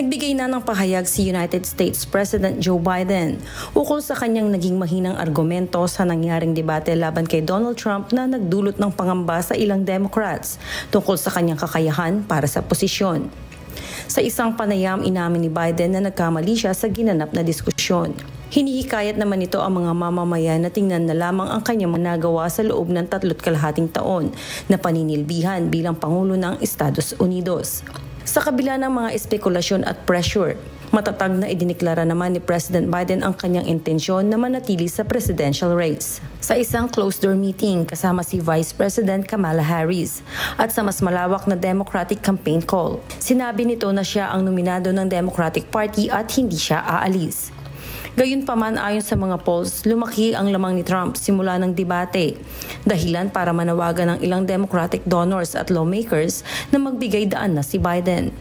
Nagbigay na ng pahayag si United States President Joe Biden ukol sa kanyang naging mahinang argumento sa nangyaring debate laban kay Donald Trump na nagdulot ng pangamba sa ilang Democrats tungkol sa kanyang kakayahan para sa posisyon. Sa isang panayam, inamin ni Biden na nagkamali siya sa ginanap na diskusyon. Hinihikayat naman ito ang mga mamamayan na tingnan na lamang ang kanyang nagawa sa loob ng 3.5 taon na paninilbihan bilang Pangulo ng Estados Unidos. Sa kabila ng mga espekulasyon at pressure, matatag na idineklara naman ni President Biden ang kanyang intensyon na manatili sa presidential race. Sa isang closed-door meeting kasama si Vice President Kamala Harris at sa mas malawak na Democratic campaign call, sinabi nito na siya ang nominado ng Democratic Party at hindi siya aalis. Gayunpaman, ayon sa mga polls, lumaki ang lamang ni Trump simula ng debate, dahilan para manawagan ng ilang Democratic donors at lawmakers na magbigay daan na si Biden.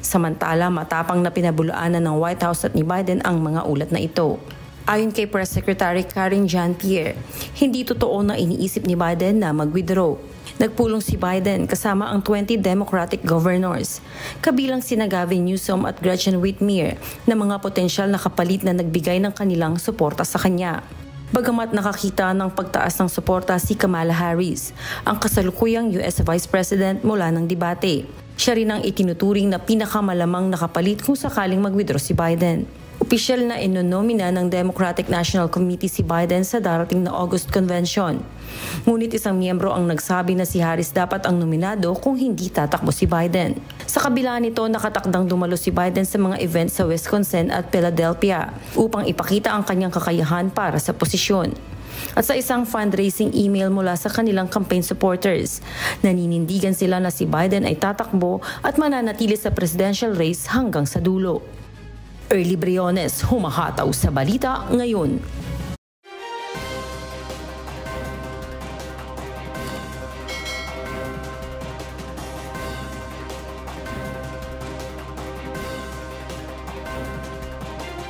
Samantala, matapang na pinabulaanan ng White House at ni Biden ang mga ulat na ito. Ayon kay Press Secretary Karine Jean-Pierre, hindi totoo na iniisip ni Biden na mag-withdraw. Nagpulong si Biden kasama ang 20 Democratic governors, kabilang sina Gavin Newsom at Gretchen Whitmer na mga potensyal na kapalit na nagbigay ng kanilang suporta sa kanya. Bagamat nakakita ng pagtaas ng suporta si Kamala Harris, ang kasalukuyang US Vice President mula ng debate. Siya rin ang itinuturing na pinakamalamang nakapalit kung sakaling mag-withdraw si Biden. Opisyal na inonomina ng Democratic National Committee si Biden sa darating na August Convention. Ngunit isang miyembro ang nagsabi na si Harris dapat ang nominado kung hindi tatakbo si Biden. Sa kabila nito, nakatakdang dumalo si Biden sa mga events sa Wisconsin at Philadelphia upang ipakita ang kanyang kakayahan para sa posisyon. At sa isang fundraising email mula sa kanilang campaign supporters, naninindigan sila na si Biden ay tatakbo at mananatili sa presidential race hanggang sa dulo. Early Briones, humahataw sa balita ngayon.